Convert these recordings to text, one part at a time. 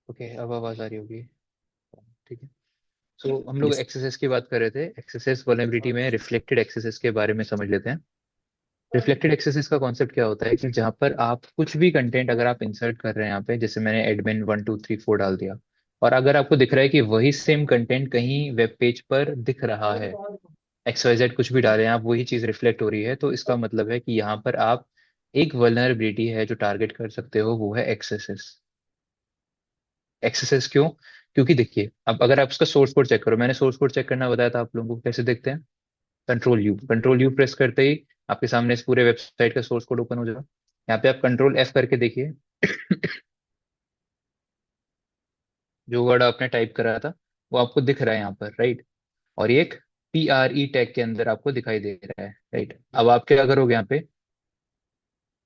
Okay, अब आवाज आ रही होगी। ठीक है। सो हम लोग यस। एक्सेसेस की बात कर रहे थे। एक्सेसेस वल्नरेबिलिटी में रिफ्लेक्टेड एक्सेसेस के बारे में समझ लेते हैं। रिफ्लेक्टेड एक्सेसेस का कॉन्सेप्ट क्या होता है कि जहां पर आप कुछ भी कंटेंट अगर आप इंसर्ट कर रहे हैं यहाँ पे, जैसे मैंने एडमिन 1 2 3 4 डाल दिया, और अगर आपको दिख रहा है कि वही सेम कंटेंट कहीं वेब पेज पर दिख रहा है, XYZ कुछ भी डालें आप, वही चीज रिफ्लेक्ट हो रही है, तो इसका मतलब है कि यहाँ पर आप एक वल्नरेबिलिटी है जो टारगेट कर सकते हो, वो है एक्सेसेस। एक्सेसेस क्यों? क्योंकि देखिए, अब अगर आप उसका सोर्स कोड चेक करो, मैंने सोर्स कोड चेक करना बताया था आप लोगों को, कैसे देखते हैं? कंट्रोल यू प्रेस करते ही आपके सामने इस पूरे वेबसाइट का सोर्स कोड ओपन हो जाएगा। यहाँ पे आप कंट्रोल F करके देखिए। जो वर्ड आपने टाइप करा था वो आपको दिख रहा है यहाँ पर, राइट? और ये एक PRE टैग के अंदर आपको दिखाई दे रहा है, राइट? अब आप क्या करोगे यहाँ पे,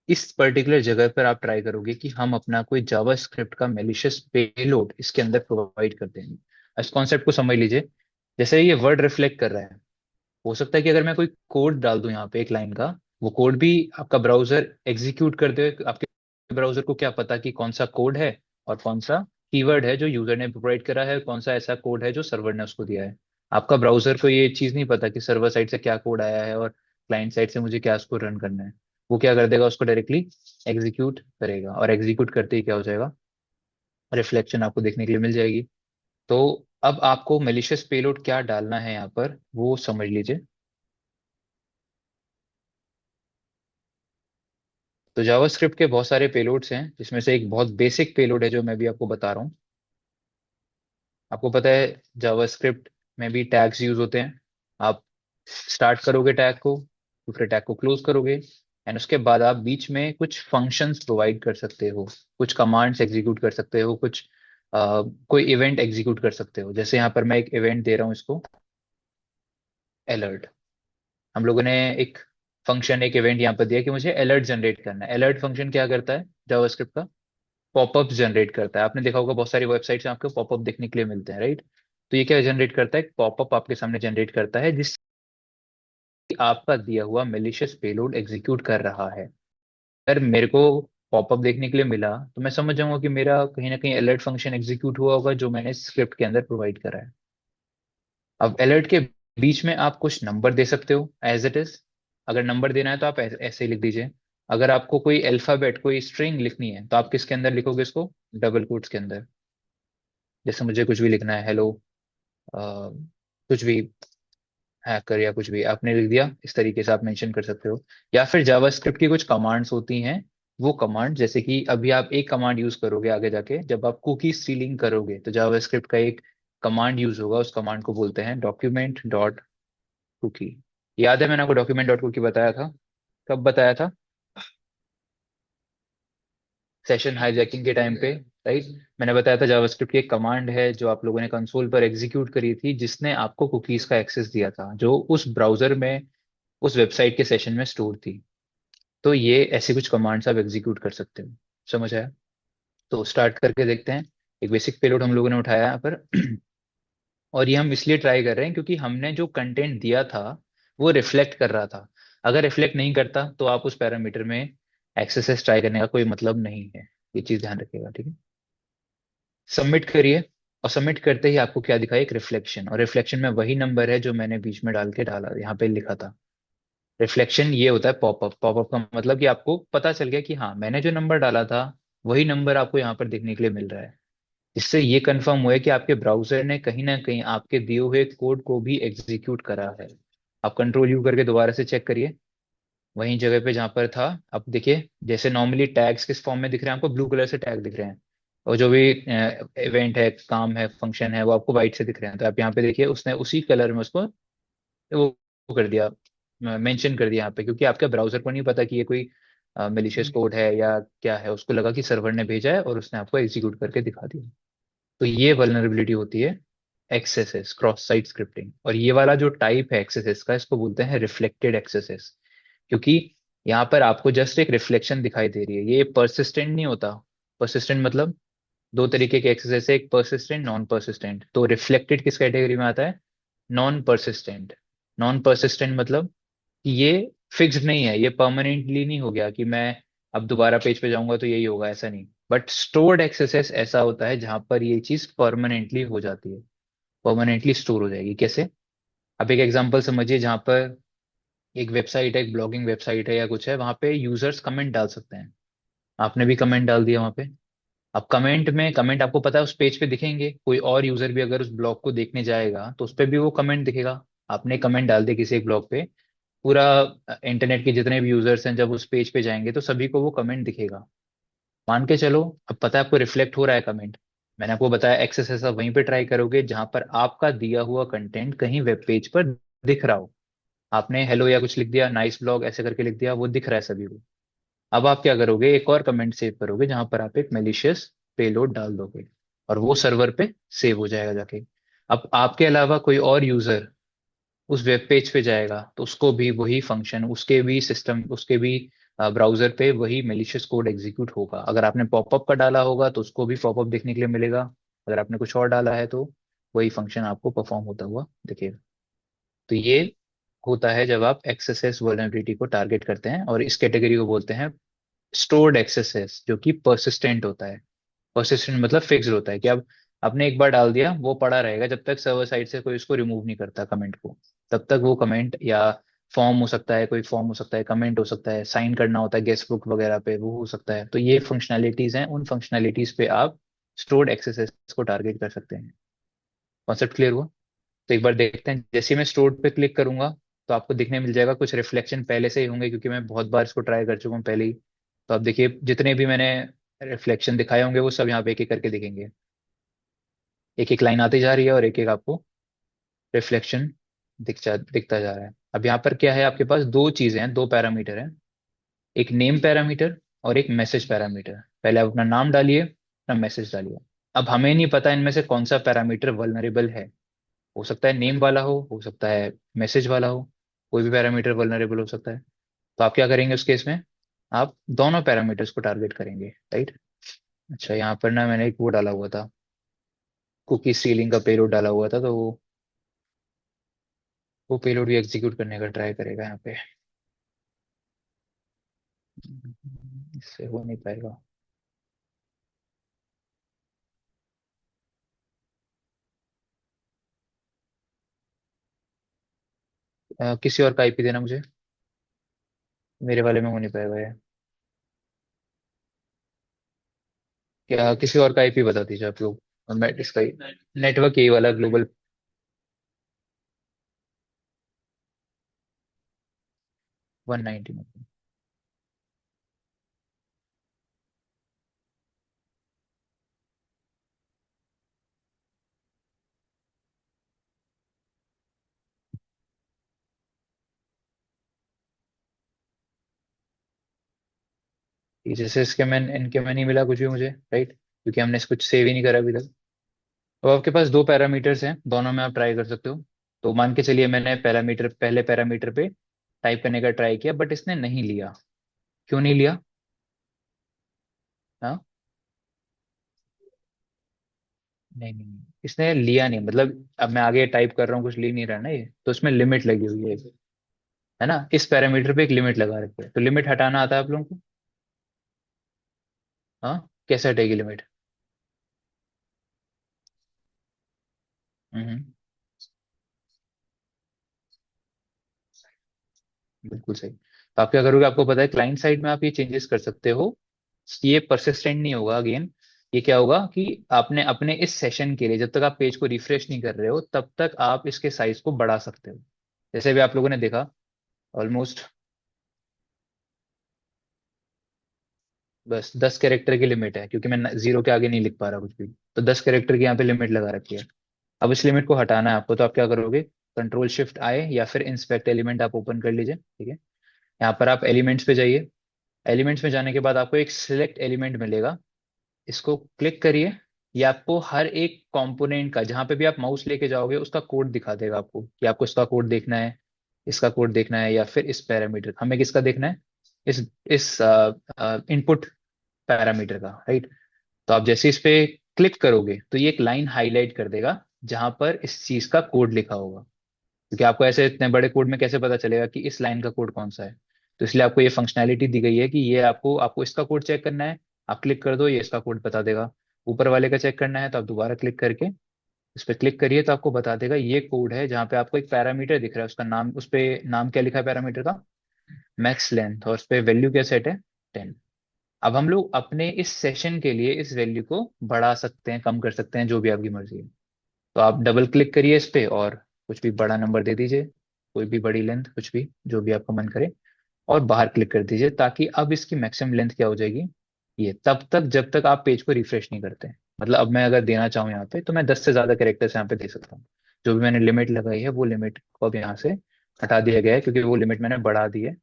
इस पर्टिकुलर जगह पर आप ट्राई करोगे कि हम अपना कोई जावास्क्रिप्ट का मेलिशियस पेलोड इसके अंदर प्रोवाइड कर देंगे। इस कॉन्सेप्ट को समझ लीजिए। जैसे ये वर्ड रिफ्लेक्ट कर रहा है, हो सकता है कि अगर मैं कोई कोड डाल दूं यहाँ पे एक लाइन का, वो कोड भी आपका ब्राउजर एग्जीक्यूट कर दे। आपके ब्राउजर को क्या पता कि कौन सा कोड है और कौन सा कीवर्ड है जो यूजर ने प्रोवाइड करा है, कौन सा ऐसा कोड है जो सर्वर ने उसको दिया है। आपका ब्राउजर को ये चीज नहीं पता कि सर्वर साइड से क्या कोड आया है और क्लाइंट साइड से मुझे क्या उसको रन करना है। वो क्या कर देगा, उसको डायरेक्टली एग्जीक्यूट करेगा, और एग्जीक्यूट करते ही क्या हो जाएगा, रिफ्लेक्शन आपको देखने के लिए मिल जाएगी। तो अब आपको मेलिशियस पेलोड क्या डालना है यहाँ पर, वो समझ लीजिए। तो जावास्क्रिप्ट के बहुत सारे पेलोड्स हैं, जिसमें से एक बहुत बेसिक पेलोड है जो मैं भी आपको बता रहा हूँ। आपको पता है जावास्क्रिप्ट में भी टैग्स यूज होते हैं। आप स्टार्ट करोगे टैग को, दूसरे टैग को क्लोज करोगे, एंड उसके बाद आप बीच में कुछ फंक्शंस प्रोवाइड कर सकते हो, कुछ कमांड्स एग्जीक्यूट कर सकते हो, कुछ कोई इवेंट एग्जीक्यूट कर सकते हो। जैसे यहाँ पर मैं एक इवेंट दे रहा हूँ इसको, अलर्ट। हम लोगों ने एक फंक्शन, एक इवेंट यहाँ पर दिया कि मुझे अलर्ट जनरेट करना है। अलर्ट फंक्शन क्या करता है जावास्क्रिप्ट का? पॉपअप जनरेट करता है। आपने देखा होगा बहुत सारी वेबसाइट्स में आपको पॉपअप देखने के लिए मिलते हैं, राइट? तो ये क्या जनरेट करता है, पॉपअप आपके सामने जनरेट करता है जिससे आपका दिया हुआ मेलिशियस पेलोड एग्जीक्यूट कर रहा है। अगर मेरे को पॉपअप देखने के लिए मिला तो मैं समझ जाऊंगा कि मेरा कहीं ना कहीं अलर्ट फंक्शन एग्जीक्यूट हुआ होगा जो मैंने स्क्रिप्ट के अंदर प्रोवाइड करा है। अब अलर्ट के बीच में आप कुछ नंबर दे सकते हो एज इट इज। अगर नंबर देना है तो आप ऐसे ही लिख दीजिए। अगर आपको कोई अल्फाबेट, कोई स्ट्रिंग लिखनी है तो आप किसके अंदर लिखोगे इसको? डबल कोट्स के अंदर। जैसे मुझे कुछ भी लिखना है, हेलो, कुछ भी, हैकर या कुछ भी आपने लिख दिया, इस तरीके से आप मेंशन कर सकते हो। या फिर जावास्क्रिप्ट की कुछ कमांड्स होती हैं, वो कमांड, जैसे कि अभी आप एक कमांड यूज करोगे आगे जाके जब आप कुकी सीलिंग करोगे, तो जावास्क्रिप्ट का एक कमांड यूज होगा, उस कमांड को बोलते हैं डॉक्यूमेंट डॉट कुकी। याद है मैंने आपको डॉक्यूमेंट डॉट कुकी बताया था? कब बताया था? सेशन हाईजैकिंग के टाइम पे, राइट? मैंने बताया था जावास्क्रिप्ट की एक कमांड है जो आप लोगों ने कंसोल पर एग्जीक्यूट करी थी, जिसने आपको कुकीज का एक्सेस दिया था, जो उस ब्राउजर में, उस वेबसाइट के सेशन में स्टोर थी। तो ये ऐसी कुछ कमांड्स आप एग्जीक्यूट कर सकते हो। समझ आया? तो स्टार्ट करके देखते हैं। एक बेसिक पेलोड हम लोगों ने उठाया यहाँ पर। और ये हम इसलिए ट्राई कर रहे हैं क्योंकि हमने जो कंटेंट दिया था वो रिफ्लेक्ट कर रहा था। अगर रिफ्लेक्ट नहीं करता तो आप उस पैरामीटर में एक्सेस ट्राई करने का कोई मतलब नहीं है। ये चीज ध्यान रखिएगा, ठीक है? सबमिट करिए। और सबमिट करते ही आपको क्या दिखा, एक रिफ्लेक्शन। और रिफ्लेक्शन में वही नंबर है जो मैंने बीच में डाल के डाला, यहाँ पे लिखा था। रिफ्लेक्शन ये होता है पॉपअप। पॉपअप का मतलब कि आपको पता चल गया कि हाँ, मैंने जो नंबर डाला था वही नंबर आपको यहाँ पर देखने के लिए मिल रहा है। इससे ये कंफर्म हुआ है कि आपके ब्राउजर ने कहीं ना कहीं आपके दिए हुए कोड को भी एग्जीक्यूट करा है। आप कंट्रोल U करके दोबारा से चेक करिए, वही जगह पे जहां पर था। अब देखिए, जैसे नॉर्मली टैग्स किस फॉर्म में दिख रहे हैं आपको, ब्लू कलर से टैग दिख रहे हैं। और जो भी इवेंट है, काम है, फंक्शन है, वो आपको व्हाइट से दिख रहे हैं। तो आप यहाँ पे देखिए, उसने उसी कलर में उसको वो कर दिया, मेंशन कर दिया यहाँ पे, क्योंकि आपके ब्राउजर को नहीं पता कि ये कोई मेलिशियस कोड है या क्या है। उसको लगा कि सर्वर ने भेजा है और उसने आपको एग्जीक्यूट करके दिखा दिया। तो ये वल्नरेबिलिटी होती है एक्सेसेस, क्रॉस साइट स्क्रिप्टिंग। और ये वाला जो टाइप है एक्सेसेस का, इसको बोलते हैं रिफ्लेक्टेड एक्सेसेस। क्योंकि यहाँ पर आपको जस्ट एक रिफ्लेक्शन दिखाई दे रही है, ये परसिस्टेंट नहीं होता। परसिस्टेंट मतलब दो तरीके के एक्सेसेस है, एक परसिस्टेंट, नॉन परसिस्टेंट। तो रिफ्लेक्टेड किस कैटेगरी में आता है? Non persistent. नॉन परसिस्टेंट मतलब कि ये फिक्स्ड नहीं है, ये परमानेंटली नहीं हो गया कि मैं अब दोबारा पेज पे जाऊंगा तो यही होगा, ऐसा नहीं। बट स्टोर्ड एक्सेस ऐसा होता है जहां पर ये चीज परमानेंटली हो जाती है, परमानेंटली स्टोर हो जाएगी। कैसे? अब एक एग्जांपल समझिए, जहां पर एक वेबसाइट है, एक ब्लॉगिंग वेबसाइट है या कुछ है, वहां पे यूजर्स कमेंट डाल सकते हैं। आपने भी कमेंट डाल दिया वहां पे। अब कमेंट आपको पता है उस पेज पे दिखेंगे, कोई और यूजर भी अगर उस ब्लॉग को देखने जाएगा तो उस पे भी वो कमेंट दिखेगा। आपने कमेंट डाल दिया किसी एक ब्लॉग पे, पूरा इंटरनेट के जितने भी यूजर्स हैं जब उस पेज पे जाएंगे तो सभी को वो कमेंट दिखेगा। मान के चलो, अब पता है आपको रिफ्लेक्ट हो रहा है कमेंट। मैंने आपको बताया एक्सेस ऐसा वहीं पे ट्राई करोगे जहां पर आपका दिया हुआ कंटेंट कहीं वेब पेज पर दिख रहा हो। आपने हेलो या कुछ लिख दिया, नाइस ब्लॉग ऐसे करके लिख दिया, वो दिख रहा है सभी को। अब आप क्या करोगे, एक और कमेंट सेव करोगे जहां पर आप एक मेलिशियस पेलोड डाल दोगे, और वो सर्वर पे सेव हो जाएगा जाके। अब आपके अलावा कोई और यूजर उस वेब पेज पे जाएगा तो उसको भी वही फंक्शन, उसके भी सिस्टम, उसके भी ब्राउजर पे वही मेलिशियस कोड एग्जीक्यूट होगा। अगर आपने पॉपअप का डाला होगा तो उसको भी पॉपअप देखने के लिए मिलेगा। अगर आपने कुछ और डाला है तो वही फंक्शन आपको परफॉर्म होता हुआ दिखेगा। तो ये होता है जब आप एक्सेस वल्नरेबिलिटी को टारगेट करते हैं, और इस कैटेगरी को बोलते हैं स्टोर्ड एक्सेस, जो कि परसिस्टेंट होता है। परसिस्टेंट मतलब फिक्स्ड होता है कि अब आपने एक बार डाल दिया वो पड़ा रहेगा जब तक सर्वर साइड से कोई उसको रिमूव नहीं करता कमेंट को। तब तक वो कमेंट, या फॉर्म हो सकता है, कोई फॉर्म हो सकता है, कमेंट हो सकता है, साइन करना होता है गेस्ट बुक वगैरह पे, वो हो सकता है। तो ये फंक्शनैलिटीज हैं, उन फंक्शनैलिटीज पे आप स्टोर्ड एक्सेस को टारगेट कर सकते हैं। कॉन्सेप्ट क्लियर हुआ? तो एक बार देखते हैं, जैसे ही मैं स्टोर्ड पे क्लिक करूंगा तो आपको दिखने मिल जाएगा कुछ रिफ्लेक्शन पहले से ही होंगे, क्योंकि मैं बहुत बार इसको ट्राई कर चुका हूँ पहले ही। तो आप देखिए, जितने भी मैंने रिफ्लेक्शन दिखाए होंगे वो सब यहाँ पे एक एक करके दिखेंगे। एक एक लाइन आती जा रही है और एक एक आपको रिफ्लेक्शन दिखता जा रहा है। अब यहाँ पर क्या है, आपके पास दो चीजें हैं, दो पैरामीटर हैं। एक नेम पैरामीटर और एक मैसेज पैरामीटर। पहले आप अपना नाम डालिए, अपना मैसेज डालिए। अब हमें नहीं पता इनमें से कौन सा पैरामीटर वल्नरेबल है। हो सकता है नेम वाला हो सकता है मैसेज वाला हो, कोई भी पैरामीटर वल्नरेबल हो सकता है। तो आप क्या करेंगे उस केस में, आप दोनों पैरामीटर्स को टारगेट करेंगे, राइट। अच्छा, यहाँ पर ना मैंने एक वो डाला हुआ था, कुकी स्टीलिंग का पेलोड डाला हुआ था, तो वो पेलोड भी एग्जीक्यूट करने का ट्राई करेगा यहाँ पे। इससे हो नहीं पाएगा। किसी और का आईपी देना मुझे, मेरे वाले में हो नहीं पाएगा ये। क्या किसी और का आईपी बता दीजिए आप लोग, और मैं इसका ही नेटवर्क यही वाला ग्लोबल 190 में। जैसे इसके में इनके में नहीं मिला कुछ भी मुझे, राइट, क्योंकि हमने इसको सेव ही नहीं करा अभी तक। तो आपके पास दो पैरामीटर्स हैं, दोनों में आप ट्राई कर सकते हो। तो मान के चलिए मैंने पहले पैरामीटर पे टाइप करने का ट्राई किया, बट इसने नहीं लिया। क्यों नहीं लिया? हाँ, नहीं नहीं नहीं, इसने लिया नहीं, मतलब अब मैं आगे टाइप कर रहा हूँ, कुछ ले नहीं रहा ना ये, तो इसमें लिमिट लगी हुई है ना, इस पैरामीटर पे एक लिमिट लगा रखी है। तो लिमिट हटाना आता है आप लोगों को? हाँ, कैसे हटेगी लिमिट? हम्म, बिल्कुल सही। तो आप क्या करोगे, आपको पता है क्लाइंट साइड में आप ये चेंजेस कर सकते हो। ये परसिस्टेंट नहीं होगा अगेन। ये क्या होगा कि आपने अपने इस सेशन के लिए, जब तक आप पेज को रिफ्रेश नहीं कर रहे हो तब तक आप इसके साइज को बढ़ा सकते हो। जैसे भी आप लोगों ने देखा, ऑलमोस्ट बस 10 कैरेक्टर की लिमिट है, क्योंकि मैं जीरो के आगे नहीं लिख पा रहा कुछ भी। तो 10 कैरेक्टर की यहाँ पे लिमिट लगा रखी है। अब इस लिमिट को हटाना है आपको, तो आप क्या करोगे, कंट्रोल शिफ्ट आए या फिर इंस्पेक्ट एलिमेंट आप ओपन कर लीजिए, ठीक है। यहाँ पर आप एलिमेंट्स पे जाइए। एलिमेंट्स में जाने के बाद आपको एक सिलेक्ट एलिमेंट मिलेगा, इसको क्लिक करिए। ये आपको हर एक कंपोनेंट का, जहां पे भी आप माउस लेके जाओगे उसका कोड दिखा देगा आपको, कि आपको इसका कोड देखना है, इसका कोड देखना है, या फिर इस पैरामीटर, हमें किसका देखना है, इस इनपुट पैरामीटर का, राइट। तो आप जैसे इस पे क्लिक करोगे तो ये एक लाइन हाईलाइट कर देगा जहां पर इस चीज का कोड लिखा होगा। क्योंकि आपको ऐसे इतने बड़े कोड में कैसे पता चलेगा कि इस लाइन का कोड कौन सा है? तो इसलिए आपको ये फंक्शनैलिटी दी गई है कि ये आपको आपको इसका कोड चेक करना है, आप क्लिक कर दो, ये इसका कोड बता देगा। ऊपर वाले का चेक करना है तो आप दोबारा क्लिक करके इस पर क्लिक करिए तो आपको बता देगा ये कोड है, जहाँ पे आपको एक पैरामीटर दिख रहा है, उसका नाम, उस पे नाम क्या लिखा है पैरामीटर का, मैक्स लेंथ, और उस पे वैल्यू क्या सेट है, 10। अब हम लोग अपने इस सेशन के लिए इस वैल्यू को बढ़ा सकते हैं, कम कर सकते हैं, जो भी आपकी मर्जी है। तो आप डबल क्लिक करिए इस पे और कुछ भी बड़ा नंबर दे दीजिए, कोई भी बड़ी लेंथ, कुछ भी जो भी आपका मन करे, और बाहर क्लिक कर दीजिए, ताकि अब इसकी मैक्सिमम लेंथ क्या हो जाएगी, ये तब तक जब तक आप पेज को रिफ्रेश नहीं करते। मतलब अब मैं अगर देना चाहूँ यहाँ पे तो मैं 10 से ज्यादा कैरेक्टर्स यहाँ पे दे सकता हूँ। जो भी मैंने लिमिट लगाई है वो लिमिट को अब यहाँ से हटा दिया गया है, क्योंकि वो लिमिट मैंने बढ़ा दी है।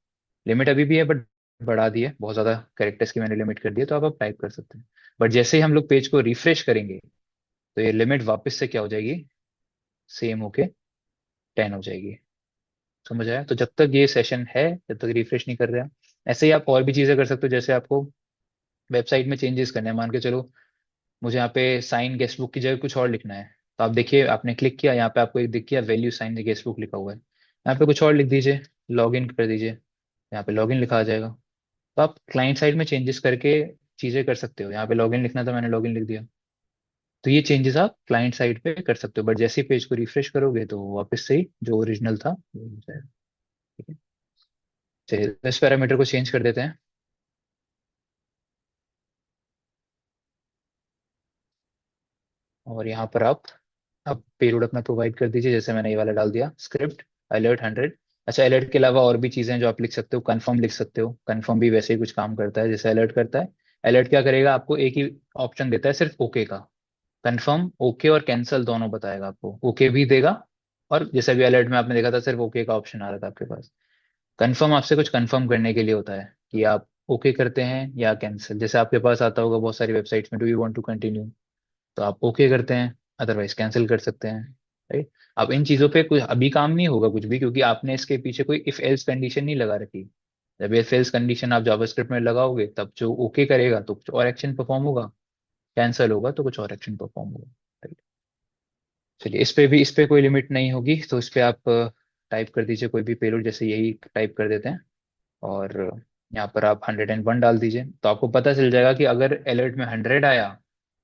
लिमिट अभी भी है बट बढ़ा दी है, बहुत ज्यादा कैरेक्टर्स की मैंने लिमिट कर दी है, तो आप अब टाइप कर सकते हैं। बट जैसे ही हम लोग पेज को रिफ्रेश करेंगे तो ये लिमिट वापस से क्या हो जाएगी, सेम होके 10 हो जाएगी। समझ आया? तो जब तक ये सेशन है, जब तक रिफ्रेश नहीं कर रहे हैं, ऐसे ही आप और भी चीजें कर सकते हो। जैसे आपको वेबसाइट में चेंजेस करने हैं, मान के चलो मुझे यहाँ पे साइन गेस्ट बुक की जगह कुछ और लिखना है, तो आप देखिए आपने क्लिक किया, यहाँ पे आपको एक दिख गया वैल्यू साइन गेस्ट बुक लिखा हुआ है, यहाँ पे कुछ और लिख दीजिए, लॉग इन कर दीजिए, यहाँ पे लॉग इन लिखा आ जाएगा। तो आप क्लाइंट साइड में चेंजेस करके चीजें कर सकते हो। यहाँ पे लॉग इन लिखना था, मैंने लॉग इन लिख दिया। तो ये चेंजेस आप क्लाइंट साइड पे कर सकते हो, बट जैसे ही पेज को रिफ्रेश करोगे तो वापस से ही जो ओरिजिनल था वो हो जाएगा। ठीक है, चलिए तो इस पैरामीटर को चेंज कर देते हैं। और यहाँ पर आप अब पेलोड अपना प्रोवाइड कर दीजिए, जैसे मैंने ये वाला डाल दिया, स्क्रिप्ट अलर्ट 100। अच्छा, अलर्ट के अलावा और भी चीजें हैं जो आप लिख सकते हो, कन्फर्म लिख सकते हो, कन्फर्म भी वैसे ही कुछ काम करता है जैसे अलर्ट करता है। अलर्ट क्या करेगा, आपको एक ही ऑप्शन देता है सिर्फ ओके का। कन्फर्म, ओके और कैंसिल दोनों बताएगा आपको, ओके भी देगा, और जैसे भी अलर्ट में आपने देखा था सिर्फ ओके का ऑप्शन आ रहा था आपके पास। कन्फर्म आपसे कुछ कन्फर्म करने के लिए होता है कि आप ओके करते हैं या कैंसिल। जैसे आपके पास आता होगा बहुत सारी वेबसाइट्स में, do you want to continue, तो आप ओके करते हैं, अदरवाइज कैंसिल कर सकते हैं। राइट? अब इन चीजों पे कुछ अभी काम नहीं होगा कुछ भी, क्योंकि आपने इसके पीछे कोई इफ एल्स कंडीशन नहीं लगा रखी। जब इफ एल्स कंडीशन आप जावास्क्रिप्ट में लगाओगे तब जो ओके करेगा तो कुछ और एक्शन परफॉर्म होगा, कैंसिल होगा तो कुछ और एक्शन परफॉर्म होगा। राइट? चलिए इस पे कोई लिमिट नहीं होगी, तो इस पे आप टाइप कर दीजिए कोई भी पेलोड, जैसे यही टाइप कर देते हैं, और यहाँ पर आप 101 डाल दीजिए, तो आपको पता चल जाएगा कि अगर अलर्ट में 100 आया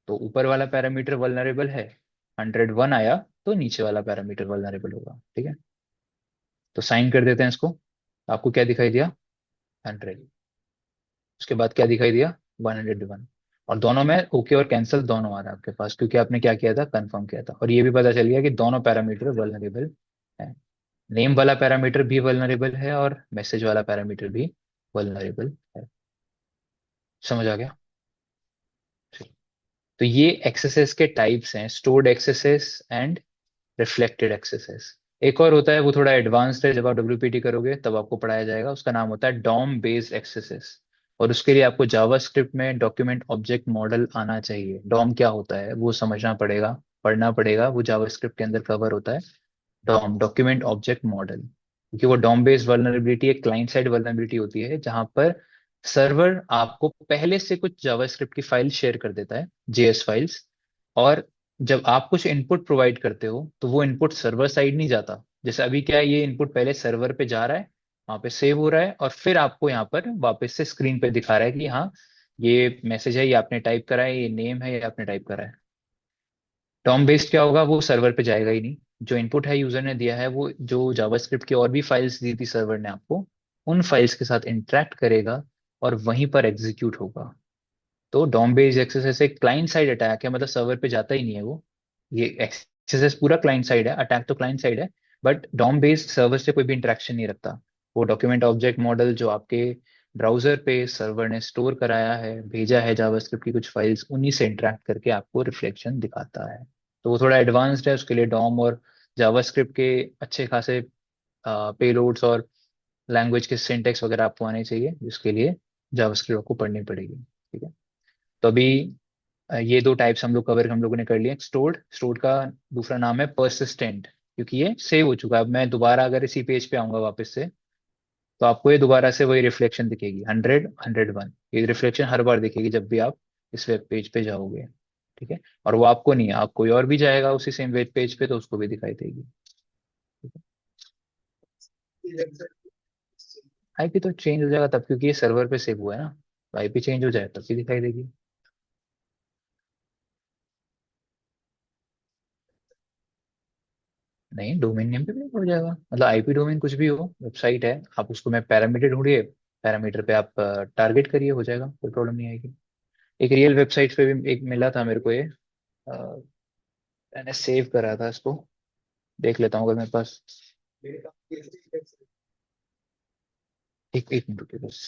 तो ऊपर वाला पैरामीटर वल्नरेबल है, 101 आया तो नीचे वाला पैरामीटर वल्नरेबल होगा। ठीक है, तो साइन कर देते हैं इसको। आपको क्या दिखाई दिया, 100। उसके बाद क्या दिखाई दिया, 101। और दोनों में ओके और कैंसिल दोनों आ रहा है आपके पास, क्योंकि आपने क्या किया था, कंफर्म किया था। और ये भी पता चल गया कि दोनों पैरामीटर वल्नरेबल है, नेम वाला पैरामीटर भी वल्नरेबल है और मैसेज वाला पैरामीटर भी वल्नरेबल है। समझ आ गया? तो ये एक्सेसेस के टाइप्स हैं, stored axes and reflected axes. एक और होता है, वो थोड़ा एडवांस्ड है, जब आप डब्ल्यूपीटी करोगे तब आपको पढ़ाया जाएगा, उसका नाम होता है डॉम बेस्ड एक्सेसेस। और उसके लिए आपको जावास्क्रिप्ट में डॉक्यूमेंट ऑब्जेक्ट मॉडल आना चाहिए। डॉम क्या होता है वो समझना पड़ेगा, पढ़ना पड़ेगा, वो जावास्क्रिप्ट के अंदर कवर होता है। डॉम, डॉक्यूमेंट ऑब्जेक्ट मॉडल, क्योंकि वो डॉम बेस्ड वल्नरेबिलिटी एक क्लाइंट साइड वल्नरेबिलिटी होती है, जहां पर सर्वर आपको पहले से कुछ जावास्क्रिप्ट की फाइल शेयर कर देता है, जेएस फाइल्स। और जब आप कुछ इनपुट प्रोवाइड करते हो तो वो इनपुट सर्वर साइड नहीं जाता। जैसे अभी क्या है, ये इनपुट पहले सर्वर पे जा रहा है, वहां पे सेव हो रहा है, और फिर आपको यहाँ पर वापस से स्क्रीन पे दिखा रहा है कि हाँ ये मैसेज है, ये आपने टाइप करा है, ये नेम है, ये आपने टाइप करा है। टॉम बेस्ड क्या होगा, वो सर्वर पे जाएगा ही नहीं। जो इनपुट है यूजर ने दिया है, वो जो जावास्क्रिप्ट की और भी फाइल्स दी थी सर्वर ने आपको, उन फाइल्स के साथ इंटरेक्ट करेगा और वहीं पर एग्जीक्यूट होगा। तो डॉम बेस्ड एक्सेस एक क्लाइंट साइड अटैक है, मतलब सर्वर पे जाता ही नहीं है वो। ये एक्सेस पूरा क्लाइंट साइड है, अटैक तो क्लाइंट साइड है, बट डॉम बेस्ड सर्वर से कोई भी इंटरेक्शन नहीं रखता। वो डॉक्यूमेंट ऑब्जेक्ट मॉडल जो आपके ब्राउजर पे सर्वर ने स्टोर कराया है, भेजा है जावास्क्रिप्ट की कुछ फाइल्स, उन्हीं से इंटरेक्ट करके आपको रिफ्लेक्शन दिखाता है। तो वो थोड़ा एडवांस्ड है, उसके लिए डॉम और जावास्क्रिप्ट के अच्छे खासे पेलोड्स और लैंग्वेज के सिंटेक्स वगैरह आपको आने चाहिए, जिसके लिए जावास्क्रिप्ट आपको पढ़नी पड़ेगी। ठीक है, तो अभी ये दो टाइप्स हम लोगों ने कर लिए। स्टोर्ड, स्टोर्ड का दूसरा नाम है परसिस्टेंट, क्योंकि ये सेव हो चुका है। अब मैं दोबारा अगर इसी पेज पे आऊंगा वापस से, तो आपको ये दोबारा से वही रिफ्लेक्शन दिखेगी, 100, 101, ये रिफ्लेक्शन हर बार दिखेगी जब भी आप इस वेब पेज पे जाओगे। ठीक है, और वो आपको नहीं है, आप कोई और भी जाएगा उसी सेम वेब पेज पे तो उसको भी दिखाई देगी। ठीक है? आईपी तो चेंज हो जाएगा तब, क्योंकि ये सर्वर पे सेव हुआ है ना। आईपी चेंज हो जाए तब भी दिखाई देगी। नहीं, डोमेन नेम पे भी हो जाएगा, मतलब आईपी डोमेन कुछ भी हो, वेबसाइट है, आप उसको मैं पैरामीटर ढूंढिए, पैरामीटर पे आप टारगेट करिए, हो जाएगा, कोई प्रॉब्लम नहीं आएगी। एक रियल वेबसाइट पे भी एक मिला था मेरे को ये। अ, मैंने सेव करा था इसको, देख लेता हूँ अगर मेरे पास। एक एक मिनट रुकिए बस।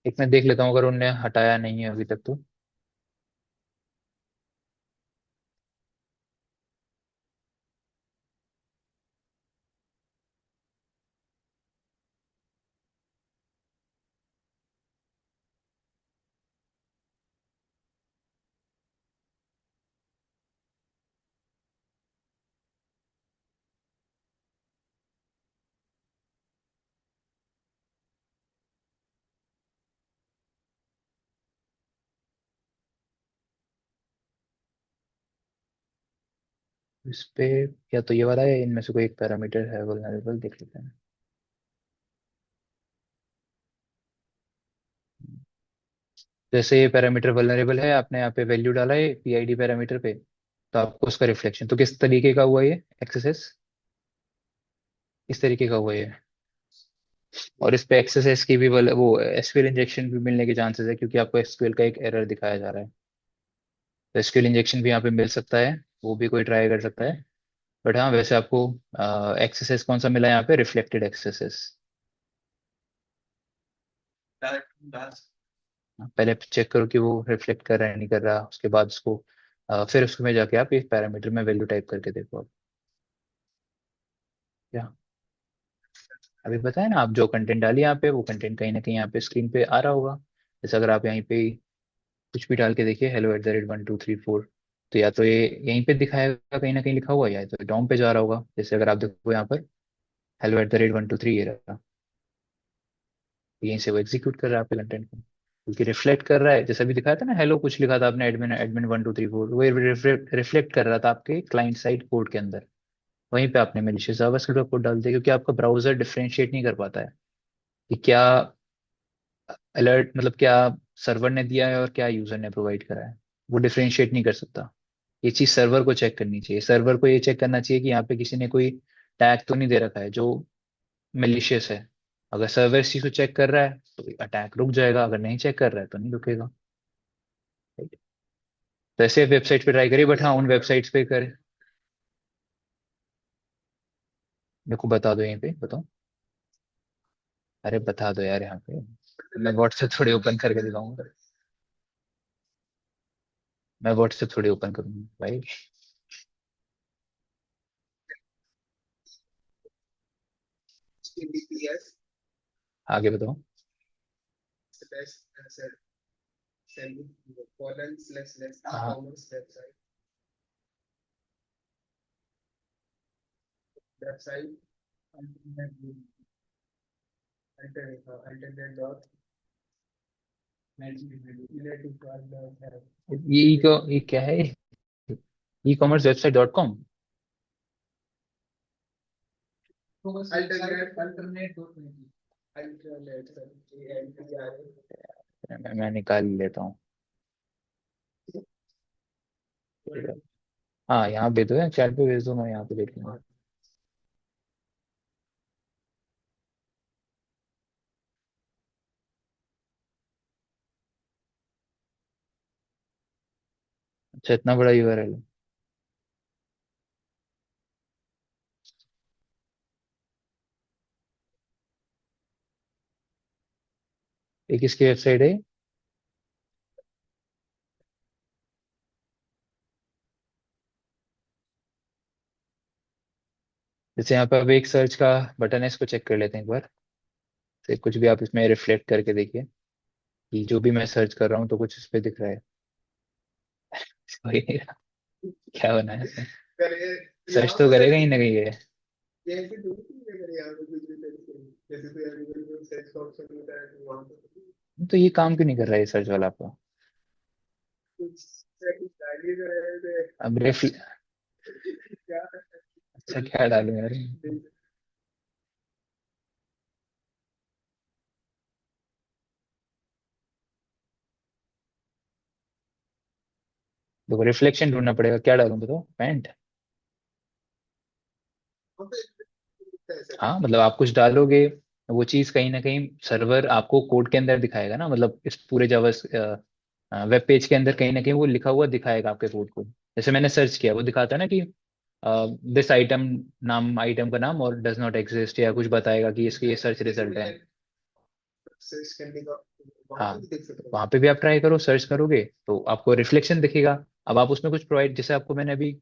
एक मैं देख लेता हूँ अगर उनने हटाया नहीं है अभी तक तो। इस पे या तो ये वाला है, इनमें से कोई एक पैरामीटर है वल्नरेबल, देख लेते हैं। जैसे ये पैरामीटर वल्नरेबल है, आपने यहाँ पे वैल्यू डाला है पीआईडी पैरामीटर पे, तो आपको उसका रिफ्लेक्शन तो किस तरीके का हुआ ये एक्सेस, इस तरीके का हुआ ये। और इस पे एक्सेस की भी वो एसक्यूएल इंजेक्शन भी मिलने के चांसेस है, क्योंकि आपको एसक्यूएल का एक एरर दिखाया जा रहा है। तो एसक्यूएल इंजेक्शन भी यहाँ पे मिल सकता है, वो भी कोई ट्राई कर सकता है। बट हाँ, वैसे आपको एक्सेस कौन सा मिला है यहाँ पे, रिफ्लेक्टेड एक्सेस। पहले चेक करो कि वो रिफ्लेक्ट कर रहा है नहीं कर रहा, उसके बाद उसको फिर उसमें जाके आप इस पैरामीटर में वैल्यू टाइप करके देखो आप। क्या अभी बताया ना, आप जो कंटेंट डालिए यहाँ पे, वो कंटेंट कहीं ना कहीं यहाँ पे स्क्रीन पे आ रहा होगा। जैसे अगर आप यहीं पे कुछ भी डाल के देखिए, hello@1 2 3 4, तो या तो ये यहीं पे दिखाएगा, कहीं ना कहीं लिखा हुआ है, या तो डॉम पे जा रहा होगा। जैसे अगर आप देखो यहाँ पर hello@1 2 3, ये रहा, यहीं से वो एग्जीक्यूट कर रहा है आपके कंटेंट को, क्योंकि रिफ्लेक्ट कर रहा है। जैसे अभी दिखाया था ना, हेलो कुछ लिखा था आपने, एडमिन एडमिन 1 2 3 4, वो रिफ्लेक्ट कर रहा था आपके क्लाइंट साइड कोड के अंदर। वहीं पे आपने मेलिशियस जावास्क्रिप्ट का कोड डाल दिया, क्योंकि आपका ब्राउजर डिफरेंशिएट नहीं कर पाता है कि क्या अलर्ट, मतलब क्या सर्वर ने दिया है और क्या यूजर ने प्रोवाइड करा है। वो डिफरेंशिएट नहीं कर सकता। ये चीज सर्वर को चेक करनी चाहिए, सर्वर को ये चेक करना चाहिए कि यहाँ पे किसी ने कोई टैग तो नहीं दे रखा है जो मेलिशियस है। अगर सर्वर इस चीज को चेक कर रहा है तो अटैक रुक जाएगा, अगर नहीं चेक कर रहा है तो नहीं रुकेगा। तो ऐसे वेबसाइट पे ट्राई करिए, बट हाँ, उन वेबसाइट्स पे कर। मेरे को बता दो, यहीं पे बताओ। अरे बता दो यार यहाँ पे, मैं व्हाट्सएप थोड़ी ओपन करके दिखाऊंगा। मैं व्हाट्सएप थोड़ी ओपन करूंगा भाई। आगे बताओ। हाँ। ये क्या है, e-commerce website.com। मैं निकाल लेता हूँ। हाँ, यहाँ भेज दो या चैट पे भेज दो, मैं यहाँ पे देख लूंगा। अच्छा, इतना बड़ा यूआरएल है। ये किसकी वेबसाइट है? जैसे यहाँ पे अब एक सर्च का बटन है, इसको चेक कर लेते हैं एक बार। तो कुछ भी आप इसमें रिफ्लेक्ट करके देखिए कि जो भी मैं सर्च कर रहा हूँ तो कुछ इस पे दिख रहा है। हो ही नहीं रहा। क्या बना है इसमें? सर्च तो करेगा ही ना कहीं ये। तो ये काम क्यों नहीं कर रहा है सर्च वाला आपका? अब अच्छा क्या डालूं यार? देखो रिफ्लेक्शन ढूंढना पड़ेगा, क्या डालूं बताओ, पैंट? हाँ मतलब आप कुछ डालोगे, वो चीज कहीं ना कहीं सर्वर आपको कोड के अंदर दिखाएगा ना, मतलब इस पूरे जावा वेब पेज के अंदर कहीं ना कहीं वो लिखा हुआ दिखाएगा आपके कोड को। जैसे मैंने सर्च किया, वो दिखाता है ना कि दिस आइटम, नाम आइटम का नाम, और डज नॉट एग्जिस्ट, या कुछ बताएगा कि इसके ये सर्च रिजल्ट है। हाँ, वहां पे भी आप ट्राई करो, सर्च करोगे तो आपको रिफ्लेक्शन दिखेगा। अब आप उसमें कुछ प्रोवाइड, जैसे आपको मैंने अभी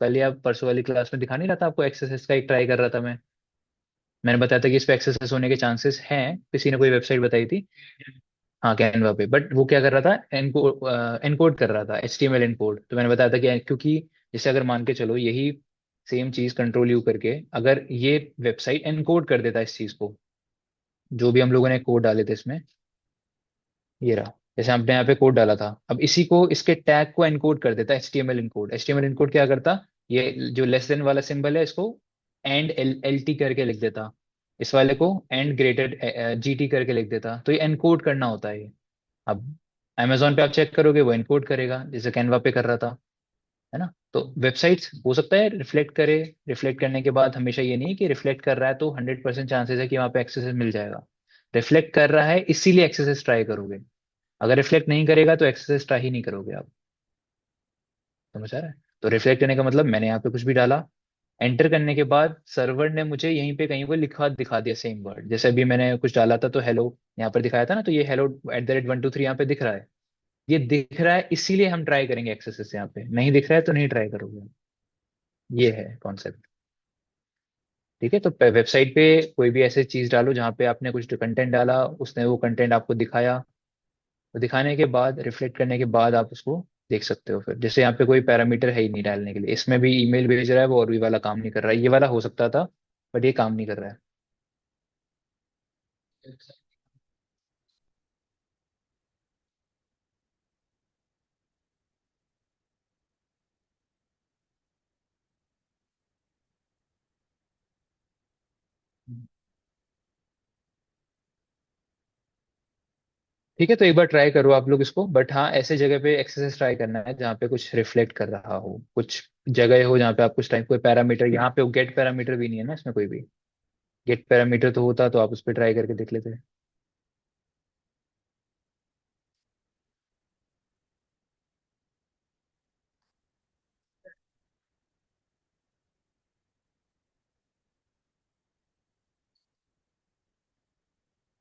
पहले, आप परसों वाली क्लास में दिखा नहीं रहा था आपको, एक्सएसएस का एक ट्राई कर रहा था मैंने बताया था कि इस पे एक्सएसएस होने के चांसेस हैं, किसी ने कोई वेबसाइट बताई थी। हाँ कैनवा पे, बट वो क्या कर रहा था, एनकोड कर रहा था, HTML एनकोड। तो मैंने बताया था कि क्योंकि जैसे अगर मान के चलो यही सेम चीज कंट्रोल यू करके अगर ये वेबसाइट एनकोड कर देता है इस चीज को, जो भी हम लोगों ने कोड डाले थे इसमें, ये रहा, जैसे हमने यहाँ पे कोड डाला था, अब इसी को, इसके टैग को एनकोड कर देता है HTML इनकोड। HTML इनकोड क्या करता, ये जो लेस देन वाला सिंबल है इसको एंड LT करके लिख देता, इस वाले को एंड ग्रेटेड GT करके लिख देता। तो ये एनकोड करना होता है ये। अब अमेजोन पे आप चेक करोगे, वो एनकोड करेगा जैसे कैनवा पे कर रहा था, है ना? तो वेबसाइट्स हो सकता है रिफ्लेक्ट करे, रिफ्लेक्ट करने के बाद हमेशा ये नहीं कि रिफ्लेक्ट कर रहा है तो 100% चांसेस है कि वहाँ पे एक्सेस मिल जाएगा। रिफ्लेक्ट कर रहा है इसीलिए एक्सेस ट्राई करोगे, अगर रिफ्लेक्ट नहीं करेगा तो एक्सेस ट्राई ही नहीं करोगे आप। समझ आ रहा है? तो रिफ्लेक्ट करने का मतलब, मैंने यहाँ पे कुछ भी डाला, एंटर करने के बाद सर्वर ने मुझे यहीं पे कहीं पर लिखा दिखा दिया सेम वर्ड, जैसे अभी मैंने कुछ डाला था तो हेलो यहाँ पर दिखाया था ना, तो ये हेलो @123 यहाँ पे दिख रहा है। ये दिख रहा है इसीलिए हम ट्राई करेंगे एक्सेस यहाँ पे, नहीं दिख रहा है तो नहीं ट्राई करोगे। ये है कॉन्सेप्ट। ठीक है, तो वेबसाइट पे कोई भी ऐसे चीज डालो जहाँ पे आपने कुछ कंटेंट डाला, उसने वो कंटेंट आपको दिखाया, तो दिखाने के बाद, रिफ्लेक्ट करने के बाद आप उसको देख सकते हो। फिर जैसे यहाँ पे कोई पैरामीटर है ही नहीं डालने के लिए, इसमें भी ईमेल भेज रहा है वो, और भी वाला काम नहीं कर रहा है, ये वाला हो सकता था बट ये काम नहीं कर रहा है। ठीक है, तो एक बार ट्राई करो आप लोग इसको, बट हाँ ऐसे जगह पे एक्सरसाइज ट्राई करना है जहाँ पे कुछ रिफ्लेक्ट कर रहा हो, कुछ जगह हो जहाँ पे आप कुछ टाइप कोई पैरामीटर, यहाँ पे गेट पैरामीटर भी नहीं है ना इसमें कोई भी। गेट पैरामीटर तो होता तो आप उस पर ट्राई करके देख लेते।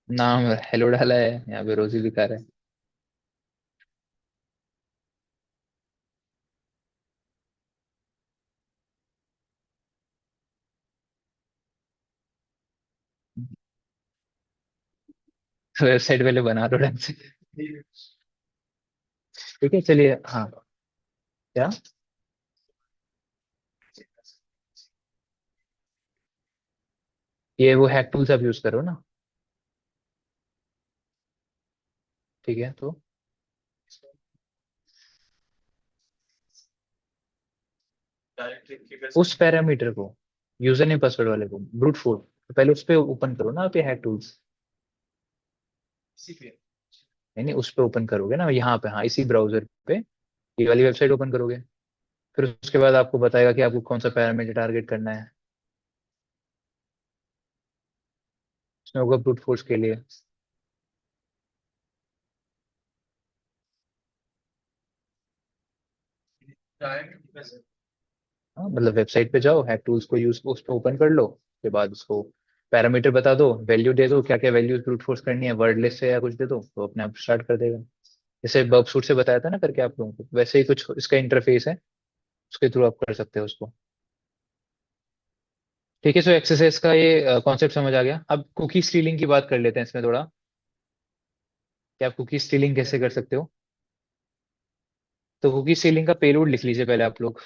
नाम हेलो डाला है, यहाँ पे रोजी दिखा रहा है। वेबसाइट पहले बना लो ढंग से। ठीक है चलिए, हाँ। क्या? ये वो हैक टूल्स आप यूज करो ना। ठीक है, तो उस पैरामीटर को, यूजर नेम पासवर्ड वाले को, ब्रूट फोर्स, तो पहले उस पे ओपन करो ना आप, ये हैक टूल्स। नहीं नहीं, उस पे ओपन करोगे ना यहाँ पे, हाँ इसी ब्राउजर पे ये वाली वेबसाइट ओपन करोगे, फिर उसके बाद आपको बताएगा कि आपको कौन सा पैरामीटर टारगेट करना है। उसमें होगा ब्रूट फोर्स के लिए। हाँ मतलब वेबसाइट पे जाओ, हैक टूल्स को यूज, उस पर ओपन कर लो, उसके बाद उसको पैरामीटर बता दो, वैल्यू दे दो, क्या क्या वैल्यूज ब्रूट फोर्स करनी है, वर्ड लिस्ट से या कुछ दे दो, तो अपने आप स्टार्ट कर देगा। जैसे बर्ब सूट से बताया था ना करके आप लोगों को, वैसे ही कुछ इसका इंटरफेस है, उसके थ्रू आप कर सकते हो उसको। ठीक है, सो एक्सरसाइज का ये कॉन्सेप्ट समझ आ गया। अब कुकी स्टीलिंग की बात कर लेते हैं इसमें थोड़ा, कि आप कुकी स्टीलिंग कैसे कर सकते हो। तो कुकी स्टीलिंग का पेलोड लिख लीजिए पहले आप लोग।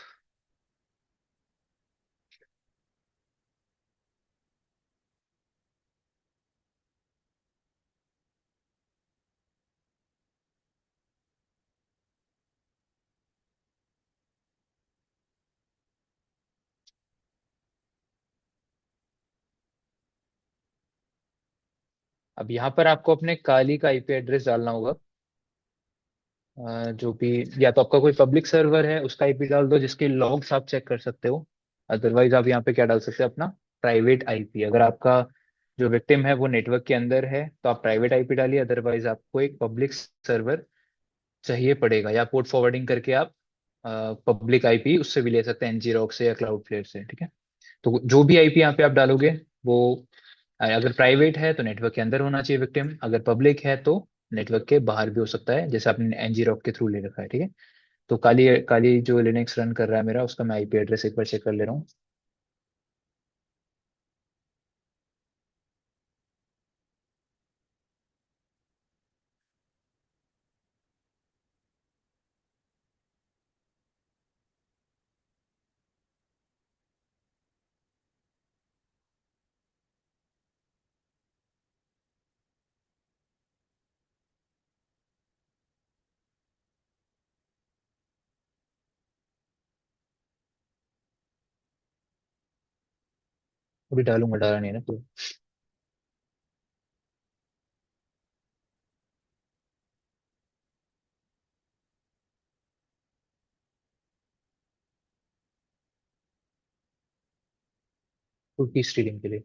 अब यहाँ पर आपको अपने काली का आईपी एड्रेस डालना होगा। जो भी, या तो आपका कोई पब्लिक सर्वर है उसका आईपी डाल दो जिसके लॉग्स आप चेक कर सकते हो। अदरवाइज आप यहाँ पे क्या डाल सकते हैं, अपना प्राइवेट आईपी। अगर आपका जो विक्टिम है वो नेटवर्क के अंदर है तो आप प्राइवेट आईपी डालिए, अदरवाइज आपको एक पब्लिक सर्वर चाहिए पड़ेगा, या पोर्ट फॉरवर्डिंग करके आप पब्लिक आईपी उससे भी ले सकते हैं, ngrok से या क्लाउडफ्लेयर से, ठीक है। तो जो भी आईपी यहाँ पे आप डालोगे वो, अगर प्राइवेट है तो नेटवर्क के अंदर होना चाहिए विक्टिम, अगर पब्लिक है तो नेटवर्क के बाहर भी हो सकता है, जैसे आपने ngrok के थ्रू ले रखा है, ठीक है। तो काली काली जो लिनक्स रन कर रहा है मेरा, उसका मैं आईपी एड्रेस एक बार चेक कर ले रहा हूँ। अभी डालूंगा, डाला नहीं है ना तो। कुकी स्टीलिंग के लिए।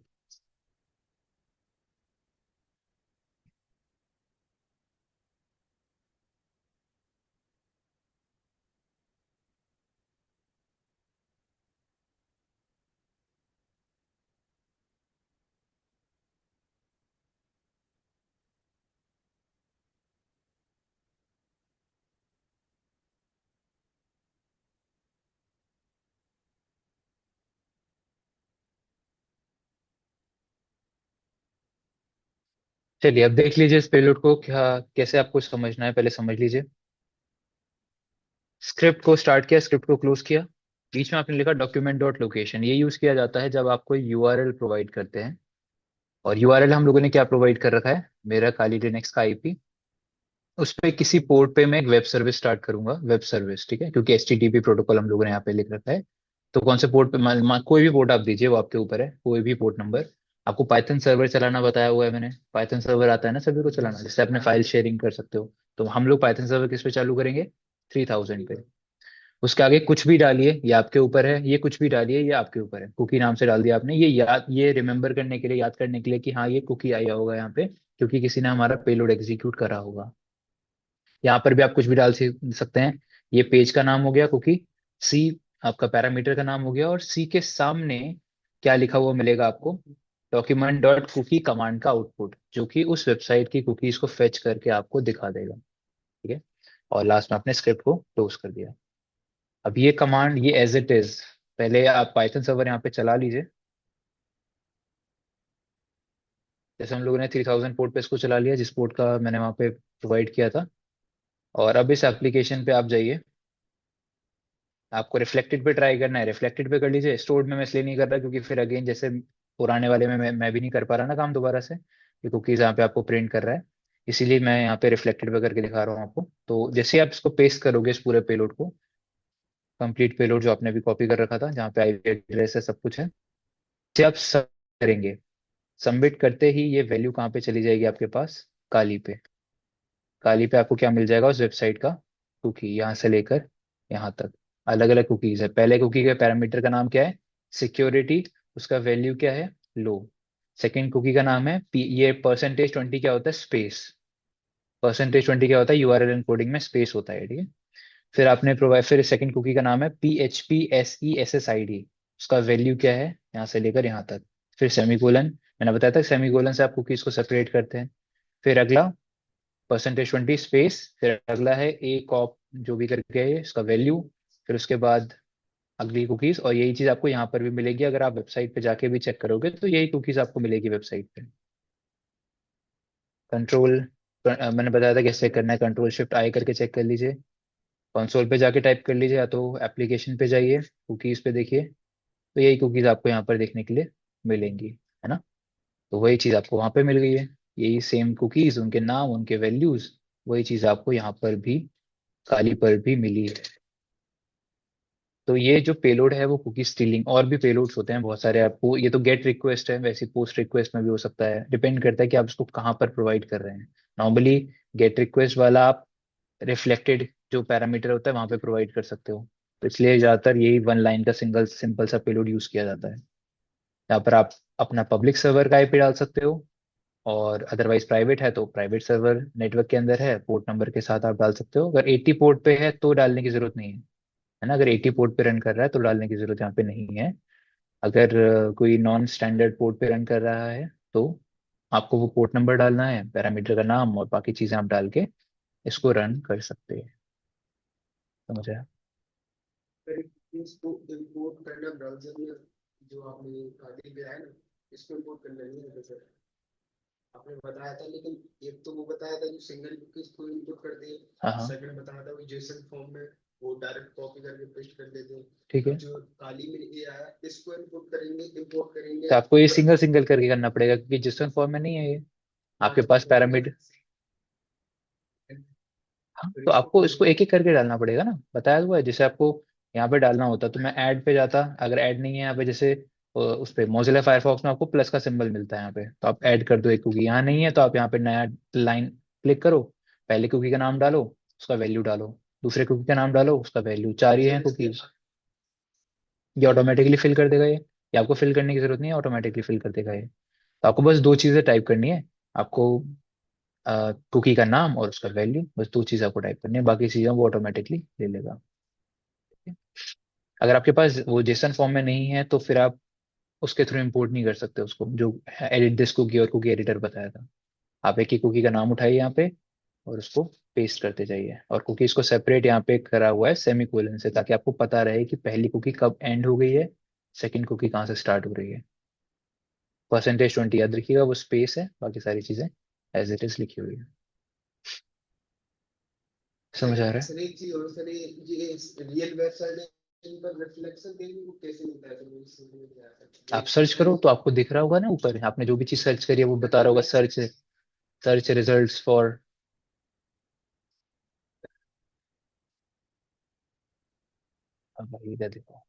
चलिए अब देख लीजिए इस पेलोड को क्या, कैसे आपको समझना है, पहले समझ लीजिए। स्क्रिप्ट को स्टार्ट किया, स्क्रिप्ट को क्लोज किया, बीच में आपने लिखा डॉक्यूमेंट डॉट लोकेशन। ये यूज किया जाता है जब आप कोई यूआरएल प्रोवाइड करते हैं। और यूआरएल हम लोगों ने क्या प्रोवाइड कर रखा है, मेरा काली लिनक्स का आईपी, उस पे किसी पोर्ट पे मैं एक वेब सर्विस स्टार्ट करूंगा, वेब सर्विस, ठीक है, क्योंकि एचटीटीपी प्रोटोकॉल हम लोगों ने यहाँ पे लिख रखा है। तो कौन से पोर्ट पे, कोई भी पोर्ट आप दीजिए, वो आपके ऊपर है, कोई भी पोर्ट नंबर। आपको पाइथन सर्वर चलाना बताया हुआ है मैंने, पाइथन सर्वर आता है ना सभी को चलाना, जिससे अपने फाइल शेयरिंग कर सकते हो। तो हम लोग पाइथन सर्वर किस पे चालू करेंगे, 3000 पे। उसके आगे कुछ भी डालिए, ये आपके ऊपर है, ये कुछ भी डालिए, ये आपके ऊपर है। कुकी नाम से डाल दिया आपने, ये याद, ये रिमेम्बर करने के लिए, याद करने के लिए कि हाँ ये कुकी आया होगा यहाँ पे, क्योंकि किसी ने हमारा पेलोड एग्जीक्यूट करा होगा। यहाँ पर भी आप कुछ भी डाल सकते हैं। ये पेज का नाम हो गया कुकी, सी आपका पैरामीटर का नाम हो गया, और सी के सामने क्या लिखा हुआ मिलेगा आपको, डॉक्यूमेंट डॉट कुकी कमांड का आउटपुट, जो कि उस वेबसाइट की कुकीज को फेच करके आपको दिखा देगा, ठीक है। और लास्ट में आपने स्क्रिप्ट को क्लोज कर दिया। अब ये कमांड, ये एज इट इज, पहले आप पाइथन सर्वर यहाँ पे चला लीजिए। जैसे हम लोगों ने 3000 पोर्ट पे इसको चला लिया, जिस पोर्ट का मैंने वहाँ पे प्रोवाइड किया था। और अब इस एप्लीकेशन पे आप जाइए, आपको रिफ्लेक्टेड पे ट्राई करना है, रिफ्लेक्टेड पे कर लीजिए। स्टोर्ड में मैं इसलिए नहीं कर रहा क्योंकि फिर अगेन जैसे पुराने वाले में मैं भी नहीं कर पा रहा ना काम दोबारा से, ये कुकीज यहाँ पे आपको प्रिंट कर रहा है। इसीलिए मैं यहाँ पे रिफ्लेक्टेड पे करके दिखा रहा हूँ आपको। तो जैसे आप इसको पेस्ट करोगे इस पूरे पेलोड को, कंप्लीट पेलोड जो आपने भी कॉपी कर रखा था, जहाँ पे आईपी एड्रेस है सब कुछ है, जैसे आप सब करेंगे, सबमिट करते ही ये वैल्यू कहाँ पे चली जाएगी आपके पास, काली पे। काली पे आपको क्या मिल जाएगा, उस वेबसाइट का कुकी, यहाँ से लेकर यहाँ तक अलग अलग कुकीज है। पहले कुकी के पैरामीटर का नाम क्या है, सिक्योरिटी, उसका वैल्यू क्या है, लो। सेकंड कुकी का नाम है ये %20 क्या होता है, स्पेस। %20 क्या होता है, यूआरएल एनकोडिंग में स्पेस होता है, ठीक है। फिर आपने प्रोवाइड, फिर सेकंड कुकी का नाम है PHPSESSID, उसका वैल्यू क्या है, यहाँ से लेकर यहाँ तक। फिर सेमीकोलन, मैंने बताया था सेमीकोलन से आप कुकीज को सेपरेट करते हैं। फिर अगला %20 स्पेस, फिर अगला है ए कॉप जो भी करके है इसका वैल्यू। फिर उसके बाद अगली कुकीज, और यही चीज आपको यहाँ पर भी मिलेगी, अगर आप वेबसाइट पे जाके भी चेक करोगे तो यही कुकीज आपको मिलेगी वेबसाइट पे। कंट्रोल, मैंने बताया था कैसे करना है, कंट्रोल शिफ्ट आई करके चेक कर लीजिए। कंसोल पे जाके टाइप कर लीजिए, या तो एप्लीकेशन पे जाइए, कुकीज पे देखिए, तो यही कुकीज आपको यहाँ पर देखने के लिए मिलेंगी, है ना। तो वही चीज आपको वहां पे मिल गई है, यही सेम कुकीज, उनके नाम, उनके वैल्यूज, वही चीज आपको यहाँ पर भी, काली पर भी मिली है। तो ये जो पेलोड है वो कुकी स्टीलिंग, और भी पेलोड्स होते हैं बहुत सारे आपको, ये तो गेट रिक्वेस्ट है, वैसे पोस्ट रिक्वेस्ट में भी हो सकता है, डिपेंड करता है कि आप उसको कहाँ पर प्रोवाइड कर रहे हैं। नॉर्मली गेट रिक्वेस्ट वाला आप रिफ्लेक्टेड जो पैरामीटर होता है वहां पे प्रोवाइड कर सकते हो, तो इसलिए ज्यादातर यही वन लाइन का सिंगल सिंपल सा पेलोड यूज किया जाता है। यहाँ पर आप अपना पब्लिक सर्वर का आईपी डाल सकते हो, और अदरवाइज प्राइवेट है तो प्राइवेट सर्वर नेटवर्क के अंदर है, पोर्ट नंबर के साथ आप डाल सकते हो। अगर 80 पोर्ट पे है तो डालने की जरूरत नहीं है ना, अगर 80 पोर्ट पे रन कर रहा है तो डालने की जरूरत यहाँ पे नहीं है। अगर कोई नॉन स्टैंडर्ड पोर्ट पे रन कर रहा है तो आपको वो पोर्ट नंबर डालना है, पैरामीटर का नाम और बाकी चीजें आप डाल के इसको रन कर सकते हैं। समझ आया? फिर इसको इम्पोर्ट करना ब्राउज़र में, जो आपने आगे दिया है ना, इसको इम्पोर्ट करना नहीं है सर, आपने बताया था। लेकिन एक तो वो बताया था जो सिंगल कुकीज को इनपुट कर दे, हाँ हाँ, सेकंड बताया था वो जेसन फॉर्म में वो डायरेक्ट कॉपी करके पेस्ट कर देते हैं। ठीक अब है। जो काली में ये आया इसको इनपुट करेंगे, इंपोर्ट करेंगे तो आपको ये बट सिंगल सिंगल करके करना पड़ेगा क्योंकि जिसोन फॉर्म में नहीं है ये, आपके पास वो तो पैरामीटर। हाँ, फिर तो इसको आपको इसको एक एक करके डालना पड़ेगा ना, बताया हुआ है। जैसे आपको यहाँ पे डालना होता तो मैं ऐड पे जाता, अगर ऐड नहीं है यहाँ पे, जैसे उस पे मोजिला फायरफॉक्स में आपको प्लस का सिंबल मिलता है यहाँ पे, तो आप ऐड कर दो एक कुकी। यहाँ नहीं है तो आप यहाँ पे नया लाइन क्लिक करो, पहले कुकी का नाम डालो, उसका वैल्यू डालो, दूसरे कुकी का नाम डालो, उसका वैल्यू, चार ही है फिर इसके कुकीज। ये ऑटोमेटिकली फिल कर देगा ये आपको फिल करने की जरूरत नहीं है, ऑटोमेटिकली फिल कर देगा ये। तो आपको बस दो चीजें टाइप करनी है, आपको कुकी का नाम और उसका वैल्यू, बस दो चीज आपको टाइप करनी है, बाकी चीजें वो ऑटोमेटिकली ले लेगा। अगर आपके पास वो जेसन फॉर्म में नहीं है तो फिर आप उसके थ्रू इंपोर्ट नहीं कर सकते उसको, जो एडिट दिस कुकी और कुकी एडिटर बताया था। आप एक ही कुकी का नाम उठाइए यहाँ पे और उसको पेस्ट करते जाइए, और कुकीज को सेपरेट यहाँ पे करा हुआ है सेमी कोलन से, ताकि आपको पता रहे कि पहली कुकी कब एंड हो गई है, सेकंड कुकी कहाँ से स्टार्ट हो रही है। %20 याद रखिएगा, वो स्पेस है, बाकी सारी चीजें एज इट इज लिखी हुई है। समझ आ रहा है? सर एक चीज और सर, ये रियल वेबसाइट है, इन पर रिफ्लेक्शन देखने को कैसे मिलता है? सर मुझे समझ में नहीं आता आप ये सर्च करो तो रियल। आपको दिख रहा होगा ना ऊपर, आपने जो भी चीज सर्च करी है वो बता रहा होगा, सर्च सर्च रिजल्ट्स फॉर। अब भाई इधर देखो,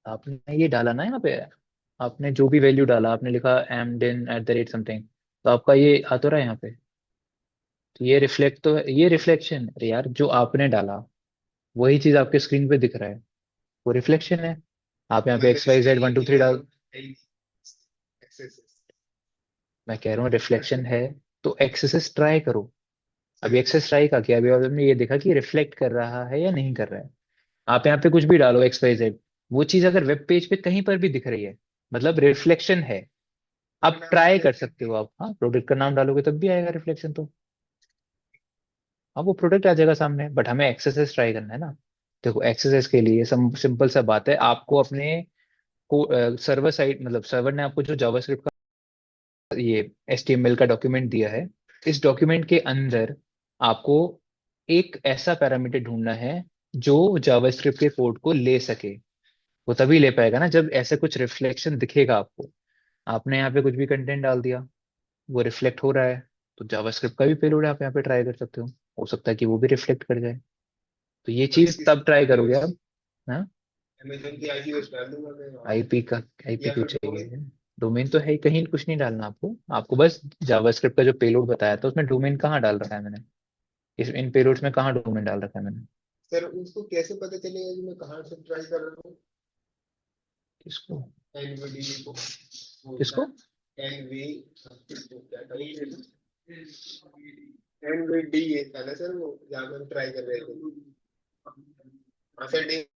आपने ये डाला ना यहाँ पे, आपने जो भी वैल्यू डाला, आपने लिखा mden @ समथिंग, तो आपका ये आ तो रहा है यहाँ पे। तो ये रिफ्लेक्ट तो ये रिफ्लेक्शन, अरे यार जो आपने डाला वही चीज आपके स्क्रीन पे दिख रहा है, वो रिफ्लेक्शन है। आप यहाँ पे मतलब इसके लिए XYZ 1 2 3 डाल, एक्सेस। मैं कह रहा हूँ रिफ्लेक्शन है, तो एक्सेस ट्राई करो। अभी एक्सेस ट्राई का किया, अभी और हमने ये देखा कि रिफ्लेक्ट कर रहा है या नहीं कर रहा है। आप यहाँ पे कुछ भी डालो XYZ, वो चीज अगर वेब पेज पे कहीं पर भी दिख रही है, मतलब रिफ्लेक्शन है। आप नाम ट्राई डाले कर सकते हो, आप हाँ प्रोडक्ट का नाम डालोगे तब भी आएगा रिफ्लेक्शन तो। हाँ वो प्रोडक्ट आ जाएगा सामने, बट हमें एक्सएसएस ट्राई करना है ना। देखो एक्सएसएस के लिए सिंपल सा बात है, आपको अपने को सर्वर साइड, मतलब सर्वर ने आपको जो जावास्क्रिप्ट का ये HTML का डॉक्यूमेंट दिया है, इस डॉक्यूमेंट के अंदर आपको एक ऐसा पैरामीटर ढूंढना है जो जावास्क्रिप्ट के कोड को ले सके। वो तभी ले पाएगा ना जब ऐसे कुछ रिफ्लेक्शन दिखेगा आपको। आपने यहाँ पे कुछ भी कंटेंट डाल दिया, वो रिफ्लेक्ट हो रहा है, तो जावास्क्रिप्ट का भी पेलोड आप यहाँ पे ट्राई कर सकते हो सकता है कि वो भी रिफ्लेक्ट कर जाए। तो ये और चीज इसकी तब ट्राई आईपी करोगे बस, आप। हाँ, अमेजन की आईपी बस डाल दूंगा मैं वहाँ पे, आईपी का, आईपी या क्यों फिर डोमेन। चाहिए? डोमेन तो है ही, कहीं कुछ नहीं डालना आपको, आपको बस जावास्क्रिप्ट का जो पेलोड बताया था उसमें डोमेन कहाँ डाल रखा है मैंने, इस इन पेलोड्स में कहाँ डोमेन डाल रखा है मैंने। सर उसको कैसे पता चलेगा कि मैं कहाँ से ट्राई कर रहा हूँ? किसको? एनवीडी को वो था, किसको? एनवी क्या था एनवीडी, ये था ना सर वो, जहाँ पे हम ट्राई कर रहे थे। हाँ सर,